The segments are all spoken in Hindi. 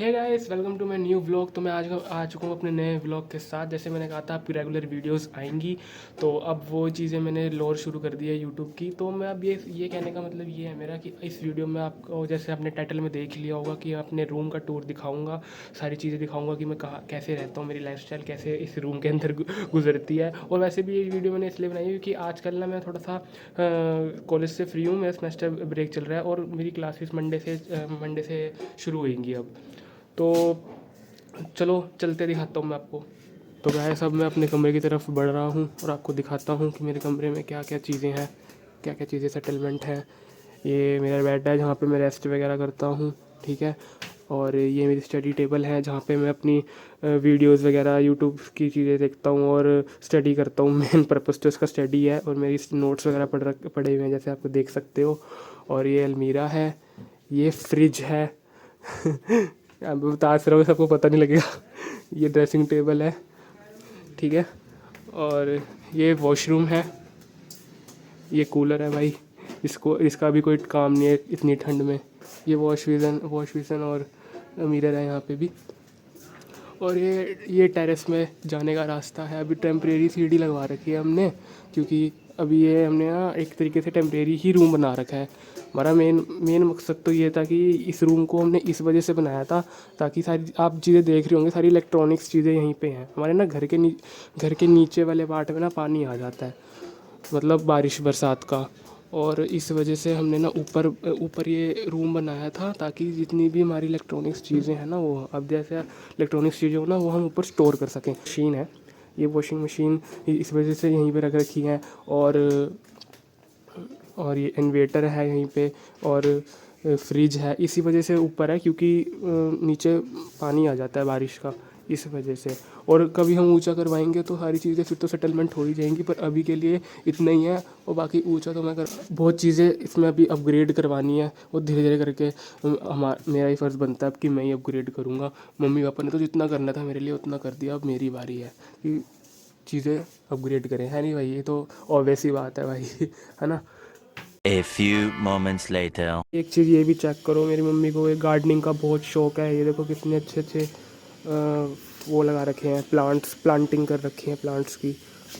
Hey guys, welcome to my new vlog. तो मैं आज आ चुका हूँ अपने नए व्लॉग के साथ। जैसे मैंने कहा था आपकी रेगुलर वीडियोस आएंगी, तो अब वो चीज़ें मैंने लोड शुरू कर दी है यूट्यूब की। तो मैं अब ये कहने का मतलब ये है मेरा कि इस वीडियो में आपको, जैसे आपने टाइटल में देख लिया होगा, कि अपने रूम का टूर दिखाऊंगा, सारी चीज़ें दिखाऊंगा कि मैं कहाँ कैसे रहता हूँ, मेरी लाइफस्टाइल कैसे इस रूम के अंदर गुजरती है। और वैसे भी ये वीडियो मैंने इसलिए बनाई क्योंकि आजकल ना मैं थोड़ा सा कॉलेज से फ्री हूँ, मेरा सेमेस्टर ब्रेक चल रहा है और मेरी क्लासेस मंडे से शुरू होएंगी अब। तो चलो चलते दिखाता हूँ मैं आपको। तो गाइस, अब मैं अपने कमरे की तरफ बढ़ रहा हूँ और आपको दिखाता हूँ कि मेरे कमरे में क्या क्या चीज़ें हैं, क्या क्या चीज़ें सेटलमेंट हैं। ये मेरा बेड है जहाँ पे मैं रेस्ट वगैरह करता हूँ, ठीक है। और ये मेरी स्टडी टेबल है जहाँ पे मैं अपनी वीडियोस वगैरह यूट्यूब की चीज़ें देखता हूँ और स्टडी करता हूँ। मेन पर्पस तो इसका स्टडी है और मेरी नोट्स वगैरह पड़े हुए हैं, जैसे आपको देख सकते हो। और ये अलमीरा है, ये फ्रिज है। अब बता रहा सबको पता नहीं लगेगा। ये ड्रेसिंग टेबल है, ठीक है। और ये वॉशरूम है, ये कूलर है भाई, इसका भी कोई काम नहीं है इतनी ठंड में। ये वॉश बेसिन और मिरर है यहाँ पे भी। और ये टेरेस में जाने का रास्ता है। अभी टेम्परेरी सीढ़ी लगवा रखी है हमने, क्योंकि अभी ये हमने ना एक तरीके से टेम्परेरी ही रूम बना रखा है। हमारा मेन मकसद तो ये था कि इस रूम को हमने इस वजह से बनाया था ताकि सारी आप चीज़ें देख रहे होंगे, सारी इलेक्ट्रॉनिक्स चीज़ें यहीं पे हैं हमारे ना। घर के नीचे वाले पार्ट में ना पानी आ जाता है, मतलब बारिश बरसात का। और इस वजह से हमने ना ऊपर ऊपर ये रूम बनाया था ताकि जितनी भी हमारी इलेक्ट्रॉनिक्स चीज़ें हैं ना, वो अब जैसे इलेक्ट्रॉनिक्स चीज़ें हो ना, वो हम ऊपर स्टोर कर सकें। मशीन है, ये वॉशिंग मशीन इस वजह से यहीं पे रख रखी है। और ये इन्वेटर है यहीं पे। और फ्रिज है इसी वजह से ऊपर है, क्योंकि नीचे पानी आ जाता है बारिश का, इस वजह से। और कभी हम ऊंचा करवाएंगे तो सारी चीज़ें फिर तो सेटलमेंट हो ही जाएंगी, पर अभी के लिए इतना ही है। और बाकी ऊंचा तो मैं कर बहुत चीज़ें इसमें अभी अपग्रेड करवानी है, और धीरे धीरे करके मेरा ही फ़र्ज़ बनता है अब कि मैं ही अपग्रेड करूँगा। मम्मी पापा ने तो जितना करना था मेरे लिए उतना कर दिया, अब मेरी बारी है कि चीज़ें अपग्रेड करें, है नहीं भाई? ये तो ऑब्वियस ही बात है भाई। है ना। A few moments later. एक चीज़ ये भी चेक करो, मेरी मम्मी को एक गार्डनिंग का बहुत शौक है। ये देखो कितने अच्छे अच्छे वो लगा रखे हैं, प्लांटिंग कर रखी है प्लांट्स की।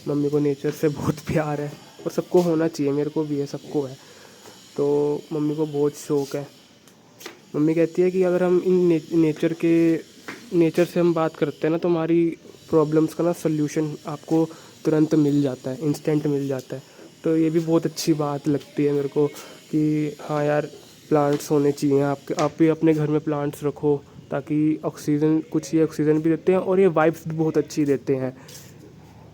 मम्मी को नेचर से बहुत प्यार है, और सबको होना चाहिए, मेरे को भी है, सबको है। तो मम्मी को बहुत शौक है। मम्मी कहती है कि अगर हम इन नेचर से हम बात करते हैं ना, तो हमारी प्रॉब्लम्स का ना सल्यूशन आपको तुरंत मिल जाता है, इंस्टेंट मिल जाता है। तो ये भी बहुत अच्छी बात लगती है मेरे को कि हाँ यार, प्लांट्स होने चाहिए। आप भी अपने घर में प्लांट्स रखो, ताकि ऑक्सीजन, कुछ ये ऑक्सीजन भी देते हैं और ये वाइब्स भी बहुत अच्छी देते हैं।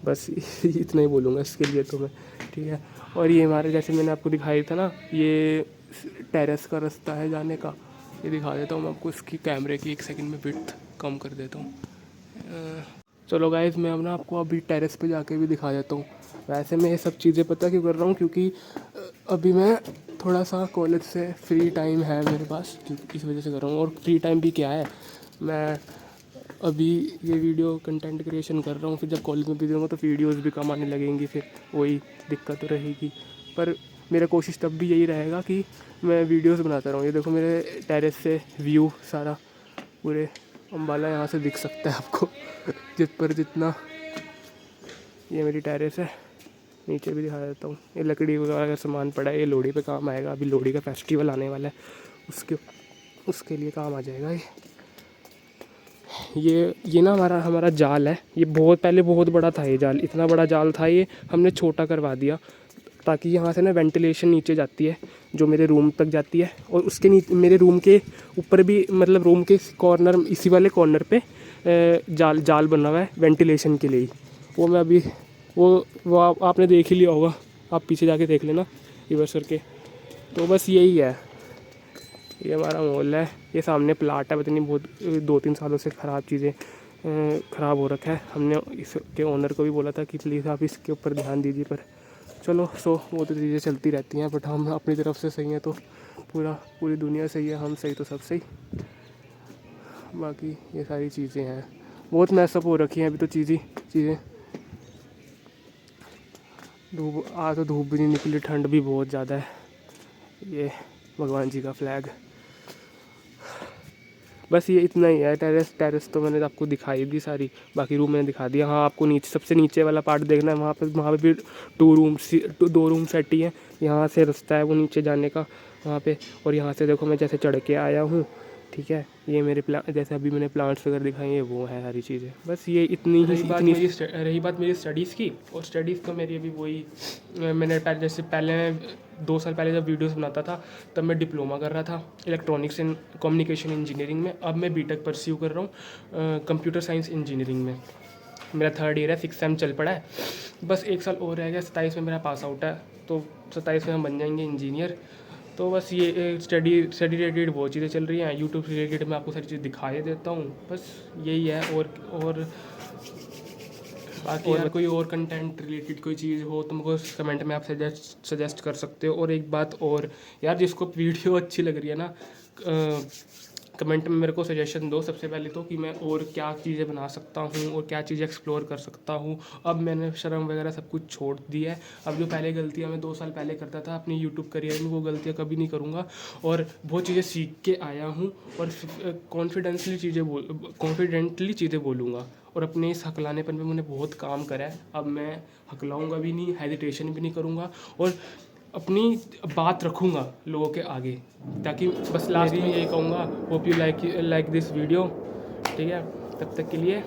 बस इतना ही बोलूँगा इसके लिए तो मैं, ठीक है। और ये हमारे, जैसे मैंने आपको दिखाई था ना, ये टेरेस का रास्ता है जाने का। ये दिखा देता हूँ मैं आपको, इसकी कैमरे की एक सेकंड में विड्थ कम कर देता हूँ। चलो गाइस, मैं अब ना आपको अभी टेरेस पे जाके भी दिखा देता हूँ। वैसे मैं ये सब चीज़ें पता क्यों कर रहा हूँ, क्योंकि अभी मैं थोड़ा सा कॉलेज से फ्री टाइम है मेरे पास, क्योंकि इस वजह से कर रहा हूँ। और फ्री टाइम भी क्या है, मैं अभी ये वीडियो कंटेंट क्रिएशन कर रहा हूँ, फिर जब कॉलेज में भी दूँगा तो वीडियोस भी कम आने लगेंगी, फिर वही दिक्कत तो रहेगी। पर मेरा कोशिश तब भी यही रहेगा कि मैं वीडियोस बनाता रहूँ। ये देखो मेरे टेरेस से व्यू सारा, पूरे अम्बाला यहाँ से दिख सकता है आपको। जितना ये मेरी टेरेस है। नीचे भी दिखा देता हूँ, ये लकड़ी वगैरह का सामान पड़ा है, ये लोहड़ी पे काम आएगा। अभी लोहड़ी का फेस्टिवल आने वाला है, उसके लिए काम आ जाएगा ये ना हमारा हमारा जाल है। ये बहुत पहले बहुत बड़ा था, ये जाल इतना बड़ा जाल था, ये हमने छोटा करवा दिया ताकि यहाँ से ना वेंटिलेशन नीचे जाती है, जो मेरे रूम तक जाती है। और उसके नीचे मेरे रूम के ऊपर भी, मतलब रूम के कॉर्नर, इसी वाले कॉर्नर पे जाल जाल बना हुआ है वेंटिलेशन के लिए ही। वो मैं अभी वो आपने देख ही लिया होगा, आप पीछे जाके देख लेना रिवर्स करके। तो बस यही है, ये हमारा मॉल है। ये सामने प्लाट है, पता नहीं बहुत 2-3 सालों से ख़राब चीज़ें ख़राब हो रखा है। हमने इसके ओनर को भी बोला था कि प्लीज़ आप इसके ऊपर ध्यान दीजिए, पर चलो वो तो चीज़ें चलती रहती हैं। बट हम अपनी तरफ से सही हैं तो पूरी दुनिया सही है, हम सही तो सब सही। बाकी ये सारी चीज़ें हैं, बहुत मैसअप हो रखी हैं अभी तो चीज़ें। आज तो धूप भी नहीं निकली, ठंड भी बहुत ज़्यादा है। ये भगवान जी का फ्लैग, बस ये इतना ही है। टेरेस तो मैंने आपको दिखाई दी सारी, बाकी रूम मैंने दिखा दिया। हाँ, आपको नीचे सबसे नीचे वाला पार्ट देखना है, वहाँ पे भी 2 रूम सेट ही है। यहाँ से रास्ता है वो नीचे जाने का वहाँ पे। और यहाँ से देखो मैं जैसे चढ़ के आया हूँ, ठीक है। ये मेरे जैसे अभी मैंने प्लांट्स वगैरह दिखाई है, वो है सारी चीज़ें। बस ये इतनी ही रही बात मेरी स्टडीज़ की। और स्टडीज़ तो मेरी अभी वही, मैंने पहले 2 साल पहले जब वीडियोस बनाता था तब मैं डिप्लोमा कर रहा था इलेक्ट्रॉनिक्स एंड कम्युनिकेशन इंजीनियरिंग में। अब मैं बीटेक परस्यू कर रहा हूँ कंप्यूटर साइंस इंजीनियरिंग में। मेरा 3rd ईयर है, 6th सेम चल पड़ा है। बस 1 साल और रह गया, 27 में मेरा पास आउट है। तो 27 में हम बन जाएंगे इंजीनियर। तो बस ये स्टडी रिलेटेड वो चीज़ें चल रही हैं। यूट्यूब रिलेटेड मैं आपको सारी चीज़ दिखाई देता हूँ, बस यही है। और बाकी यार कोई और कंटेंट रिलेटेड कोई चीज़ हो तो मुझको कमेंट में आप सजेस्ट कर सकते हो। और एक बात और यार, जिसको वीडियो अच्छी लग रही है ना, कमेंट में मेरे को सजेशन दो सबसे पहले तो, कि मैं और क्या चीज़ें बना सकता हूँ और क्या चीज़ें एक्सप्लोर कर सकता हूँ। अब मैंने शर्म वगैरह सब कुछ छोड़ दिया है। अब जो पहले गलतियाँ मैं 2 साल पहले करता था अपनी यूट्यूब करियर में, वो गलतियाँ कभी नहीं करूँगा। और वो चीज़ें सीख के आया हूँ और कॉन्फिडेंटली चीज़ें बोलूँगा। और अपने इस हकलानेपन पे मैंने बहुत काम करा है। अब मैं हकलाऊँगा भी नहीं, हेजिटेशन भी नहीं करूँगा और अपनी बात रखूँगा लोगों के आगे। ताकि बस लास्ट में यही कहूँगा, hope you like this video. ठीक है, तब तक के लिए